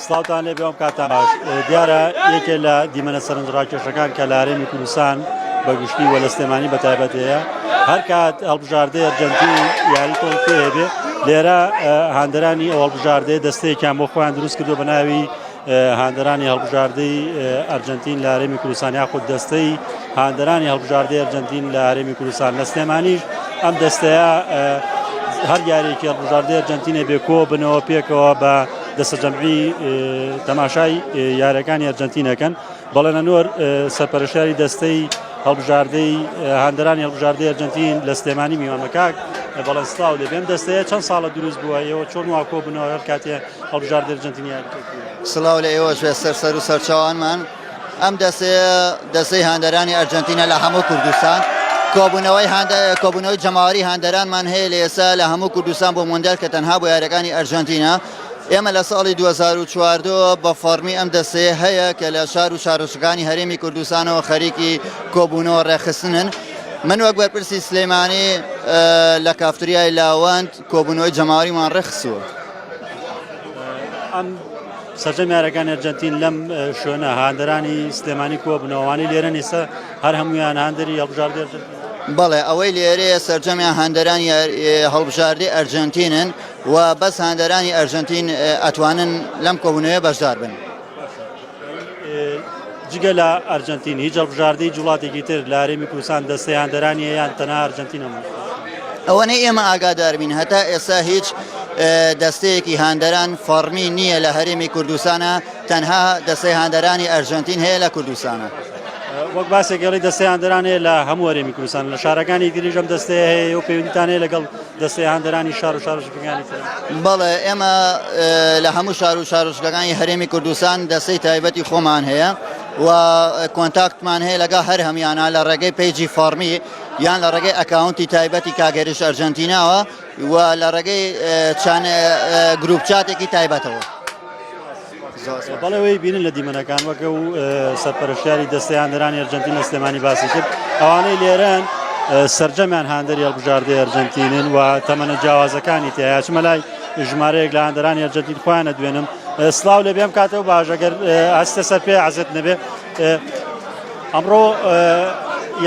سڵاوتان لێ بێم کاتان باش دیارە یەکێ لە دیمەنە سەرنجڕاکێشەکان کە لە هەرێمی کوردستان بە گشتی وە لە سلێمانی بە تایبەتەیە هەر کات هەڵبژاردەی ئەرجەنتین یاری تۆڵ پێ بێ لێرە هاندەرانی ئەو هەڵبژاردەیە دەستەیەکیان بۆ خۆیان دروست کردو بە ناوی هاندەرانی هەڵبژاردەی ئەرجەنتین لە هەرێمی کوردستان یاخود دەستەی هاندەرانی هەڵبژاردەی ئەرجەنتین لە هەرێمی کوردستان لە سلێمانیش ئەم دەستەیە هەر یاریێکی هەڵبژاردەی ئەرجەنتینە بێ کۆ بنەوە پێکەوە بە دەستە جەمعی تەماشای یاریەکانی ئەرجەنتینەکەن بەڵێ نەنوەر سەرپەرشتیاری دەستەی هەڵبژاردەی هاندەرانی هەڵبژاردەی ئەرجەنتین لە سلێمانی میوانمەکاک بەڵێن سڵاو لێ بێم دەستەیە چەند ساڵە دروست بووە ئێوە چۆن وا کۆ بنەوە هەر کاتێ هەڵبژاردەی ئەرجەنتینی سڵاو لە ئێوەش بێ سەر و سەرچاوانمان ئەم دەستەی هاندەرانی ئەرجەنتینە لە هەموو کوردستان کۆبوونەوەی جەماوەری هاندەرانمان هەیە لە ئێستا لە هەموو کوردستان بۆ مۆندیال کە تەنها بۆ یاریەکانی ئەرجەنتینە ئێمە لە ساڵی 2014 بە فەرمی ئەم دەستەیە هەیە کە لە شار و شارۆچکانی هەرێمی کوردستانەوە خەریکی کۆبوونەوە ڕێخستنن من وەک بەرپرسی سلێمانی لە کافتریای لاوەند کۆبوونەوەی جەماوەریمان ڕێخستووە ئەم سەرجەم یاریەکانی ئەرجەنتین لەم شوێنە هاندەرانی سلێمانی کۆبوونەوەوانی لێرە ئێستا هەر هەمویان هاندەری هەڵبژاردەی ئەرجەنتین بەڵێ ئەوەی لێرەیە سەرجەمیان هاندەرانی هەڵبژاردەی ئەرجەنتینن و بەس هاندەرانی ئەرجەنتین ئەتوانن لەم کۆبوونەوەیە بەشدار بن جگە لە ئەرجەنتین هیچ هەڵبژاردەی وڵاتێکی تر لە هەرێمی کوردستان دەستەی هاندەرانی یان تەنها ئەرجەنتینەمە ئەوەنەی ئێمە ئاگادار بین هەتا ئێستا هیچ دەستەیەکی هاندەران فەرمی نییە لە هەرێمی کوردستانە تەنها دەستەی هاندەرانی ئەرجەنتین هەیە لە کوردستانە وەک باسێکگەڵی دەستەی هاندەرانەیە لە هەموو هەرێمی کوردستان لە شارەکانی دیریژەم دەستەیە هەیە و پەیوەندیتان هەیە لەگەڵ دەستەی هاندەرانی شار و شارۆچکەکانی تر بەڵێ ئێمە لە هەموو شار و شارۆچکەکانی هەرێمی کوردستان دەستەی تایبەتی خۆمان هەیە و کۆنتاکتمان هەیە لەگەڵ هەر هەمیانە لە ڕێگەی پێیجی فەرمی یان لە ڕێگەی ئەکاونتی تایبەتی کاگەریش ئەرجەنتیناوە و لە ڕێگەی گروپ چاتێکی تایبەتەوە بەڵێەوەی بینن لە دیمەنەکان وەکە و سەرپەرشتیاری دەستەی هاندەرانی ئەرجەنتین لە سلێمانی باسی کرد ئەوانەی لێرەن سەرجەمیان هاندەری هەڵبژاردەی ئەرجەنتینن و تەمەنە جیاوازەکانی تیا چمە لای ژمارەیەک لە هاندەرانی ئەرجەنتین خۆیانە دوێنم سڵاو لێ بێم کاتەوە باش ئەگەر هەستە سەر پێ عەزت نەبێ ئەمڕۆ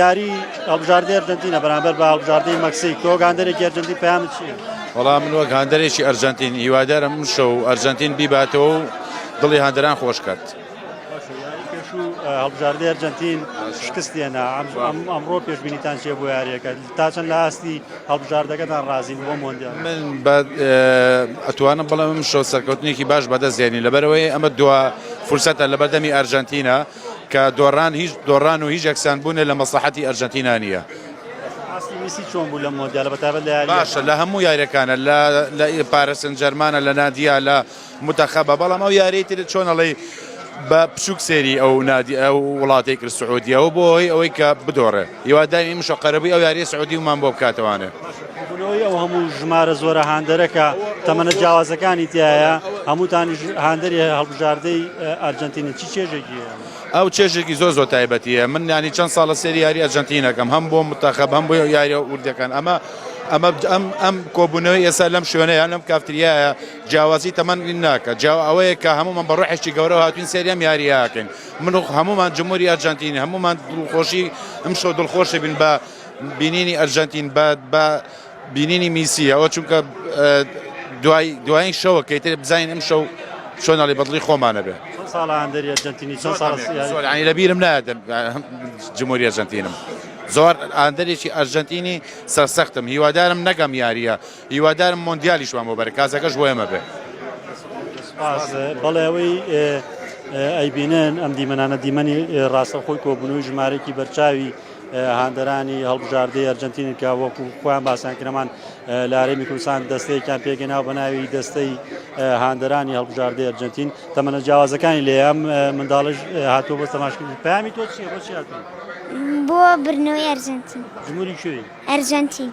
یاری هەڵبژاردەی ئەرجەنتینە بەرامبەر بە هەڵبژاردەی مەکسیک تۆ هاندەرێکی ئەرجەنتین پەیامت چییە؟ وەڵام من وەک هاندەرێکی ئەرجەنتین هیوادارم من شەو ئەرجەنتین بیباتەوە و دڵی هاندەران خۆش کرد هەڵبژاردەی ئەرجەنتین شکستێنە ئەمڕۆ پێشبینیتان چێ بۆ یاریەکە تا چەند لە ئاستی هەڵبژاردەکەتان ڕازین بۆ مۆندیال من ئەتوانم بڵێم من شەو سەرکەوتنێکی باش بەدەستێنی لەبەرەوەی ئەمە دو فرسەتە لە بەردەمی ئەرجەنتینە کە دۆڕان و هیچ یەکسانبوونە لە مەسلحەتی ئەرجەنتینا نییە میسی چۆن بوو لە مۆندیال بەتابەت لە یاری باشە لە هەموو یاریەکانە لە پارێسن جەرمانە لە نادیا لە متەخەبە بەڵام ئەو یاری تر چۆنەڵی بە پشوک سێری ئەو نادی ئەو وڵاتی کرد سعودیەوە بۆی ئەوەی کە بدۆڕێ هیواداری مشە قەرەبووی ئەو یاریە سعودی ومان بۆ بکاتەوانێ بوونەوەی ئەو هەموو ژمارە زۆرە هاندەرەکە تەمەنە جیاوازەکانی تایە هەمووتانی هاندەری هەڵبژاردەی ئەرجەنتینە چی چێژێکی ئەو چێژێکی زۆر تایبەتیە من ینی چەند ساڵە سێری یاری ئەرجەنتینەکەم هەم بۆ متەخەب هەم بۆ یاریە وردەکان ئەم کۆبوونەوەی ئێستا لەم شوێنەیە لەم کافتریایە جیاوازی تەمەن ناکە ئەوەیە کە هەمومان بە ڕۆحێکی گەورە هاتوین سێریام یاریەکەین من هەمومان جمهوری ئەرجەنتینی هەمومان دڵخۆشی ئەم شەو دڵخۆشی بن بە بینینی ئەرجەنتین بە بینینی میسی ئەوە چونکە دوایین شەوە کەیتر بزانین ئەم شەو چۆنەڵی بەدڵی خۆمانە بێ ساڵە هاندەری ئەرجەنتینی چەند ساڵ ینی لەبیرم نایە جمهوری ئەرجەنتینم زۆر ئاندەرێکی ئەرجەنتینی سەرسەختم هیوادارم نەگەم یاریە هیوادارم مۆندیالیشمان بۆ بەرە کازەکەش بۆ ئێمە بێ بەڵێ ئەوەی ئەیبینن ئەم دیمەنانە دیمەنی ڕاستەخۆی کۆبوونەوەی ژمارەی بەرچاوی هاندەرانی هەڵبژاردەی ئەرجەنتین کە وەکو خۆیان باسان کرەمان لە هەرێمی کوردستان دەستەیەکیان پێگەناو بە ناوی دەستەی هاندەرانی هەڵبژاردەی ئەرجەنتین تەمەنە جیاوازەکانی لێ ئەم منداڵش هاتووە بۆ تەماشکردن پەیامی تۆ چییە بۆ چی هاتووی بۆ برنەوەی ئەرجەنتین جمهوری کوێی ئەرجەنتین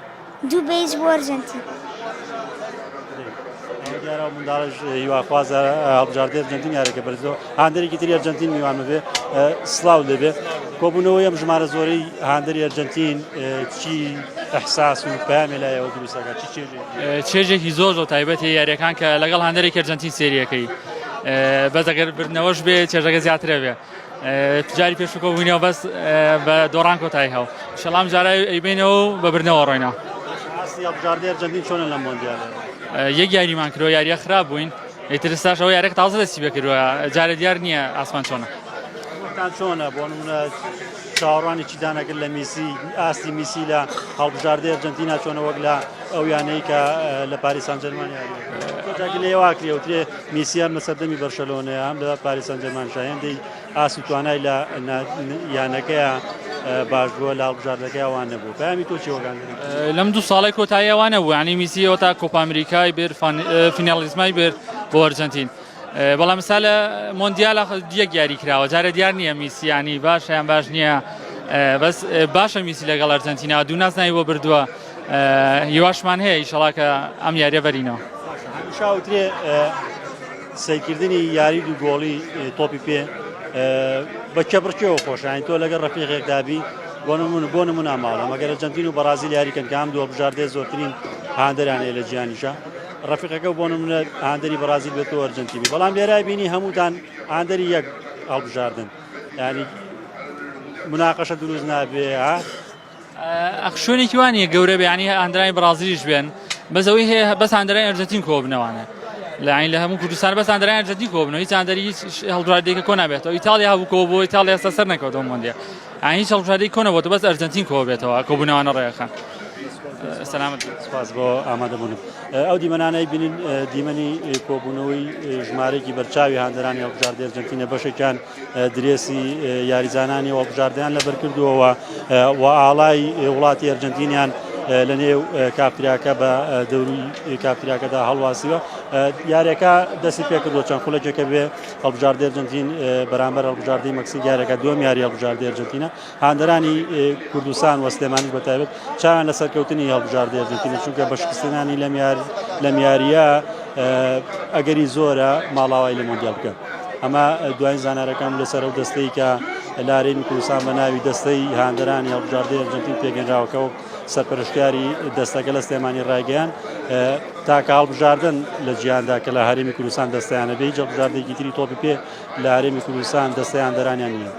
دوو بەیج بۆ ئەرجەنتین دیارە منداڵش هیواخوازە هەڵبژاردەی ئەرجەنتین یاریەکە بەرزەوە هاندەرێکی تری ئەرجەنتین میوانە بێ سڵاو لێبێ کۆبوونەوەی ئەم ژمارە زۆرەی هاندەری ئەرجەنتین چی ئەحساس و پەیامی لایەوە دروستەکە چی چێژێکی زۆر تایبەتی یاریەکان کە لەگەڵ هاندەرێکی ئەرجەنتین سێریەکەی بەس ئەگەر برنەوەش بێ چێژەکە زیاترە بێ جاری پێشکۆ بووینەوە بەس بە دۆڕان کۆتایی هەو شەڵام جارە ئەیبینەوە بە برنەوە ڕۆینەوە ئاسی هەڵبژاردەی ئەرجەنتین چۆنە لە مۆندیالە یەک یاریمان کردەوە یاریە خراپ بووین ئیترستاش ئەوە یارێک تازە دەستی بکردووە جارە دیار نییە ئاسمان چۆنە وەختان چۆنە بۆ نمونە چاوەڕوانی چی دانەگرت لە میسی ئاستی میسی لە هەڵبژاردەی ئەرجەنتینا چۆنە وەک لە ئەو یانەی کە لە پاریس سان ژەرمان یاری لێ واکرێوترێ میسی هەم لە سەردەمی بەرشەلۆنەیە هەم لە پاریس سان ژەرمان شایەندەی ئاسی توانای لە یانەکەیە باش بووە لە هەڵبژاردەکەی ئەوان نەبوو پامی تۆ چی وەگاندن لەم دوو ساڵی کۆتایی ئەوانە بوو ینی میسیەوە تا کۆپا ئەمریکای بر فینالیزمای بر بۆ ئەرجەنتین بەڵام مثال لە مۆندیالە یەک یاری کراوە جارە دیار نییە میسی ینی باش یان باش نییە بەس باشە میسی لەگەڵ ئەرجەنتینا دوو ناز ناوی بۆ بردووە هیواشمان هەیە ئیشەڵا کە ئەم یاریە بەرینەوە شاوترێ سەیکردنی یاری دوو گۆڵی تۆپی پێ بە کەبڕکێەوە خۆشایین تۆ لەگەڵ ڕەفیقێکدابی بۆ نمونە ماڵە مەگەر ئەرجەنتین و بەرازیل یاریکەن کە هەم دووە بژاردەیە زۆرترین هاندەرانەیە لە جیهانیشە ڕەفیقەکە بۆ نمونە هاندەری بەرازیل بێتەوە ئەرجەنتینی بەڵام لێرای بینی هەمووتان هاندەری یەک هەڵبژاردن ینی مناقەشە دروست نابێ شوێنێکی وانە گەورە بێانی هاندرای بەرازیلیش بێن بەزەوەی هەیە بەس هاندرای ئەرجەنتین کۆ بنەوانە لەعین لە هەموو کوردستان بەس هاندرای ئەرجەنتین کۆ بنەوە هیچ هاندەری هیچ هەڵبژاردەیەکە کۆ نابێتەوە ئیتالیا هەبوو کۆ بۆ ئیتالیا ئێستا سەر نەکەوتەوە مۆندیال هیچ هەڵبژاردەی کۆ نەبووە بەس ئەرجەنتین کۆ بێتەوە کۆبوونەوانە ڕێەکان سلامت سپاس بۆ ئامادەبوونم ئەو دیمەنانەی بینین دیمەنی کۆبوونەوەی ژمارەی بەرچاوی هاندەرانی هەڵبژاردەی ئەرجەنتینە بەشێکیان درێسی یاریزانانی هەڵبژاردەیان لەبەر کردووەوە و ئاڵای وڵاتی ئەرجەنتینیان لە نێو کافتریاکە بە دەوروی کافتریاکەدا هەڵواسیوە یاریەکە دەستی پێکردووە چەند خولەکێکە بێ هەڵبژاردەی ئەرجەنتین بەرامبەر هەڵبژاردەی مەکسیک یاریەکە دووەم یاری هەڵبژاردەی ئەرجەنتینە هاندەرانی کوردستان و سلێمانیش بەتایبەت چاویان لە سەرکەوتنی هەڵبژاردەی ئەرجەنتینە چونکە بەشکستنانی لەم یاریە ئەگەری زۆرە ماڵاوای لە مۆندیال بکە ئەمە دوای زانارەکەم لەسەر ئەو دەستەی کە لە هەرێمی کوردستان بە ناوی دەستەی هاندەرانی هەڵبژاردەی ئەرجەنتین پێگەنراوەکە و سەرپەرشتیاری دەستەکە لە سلێمانی ڕایگەیان تاکە هەڵبژاردن لە جیهاندا کە لە هەرێمی کوردستان دەستەیانە بێ هیچ هەڵبژاردەیەکی تری تۆپی پێ لە هەرێمی کوردستان دەستەی هاندەرانیان نییە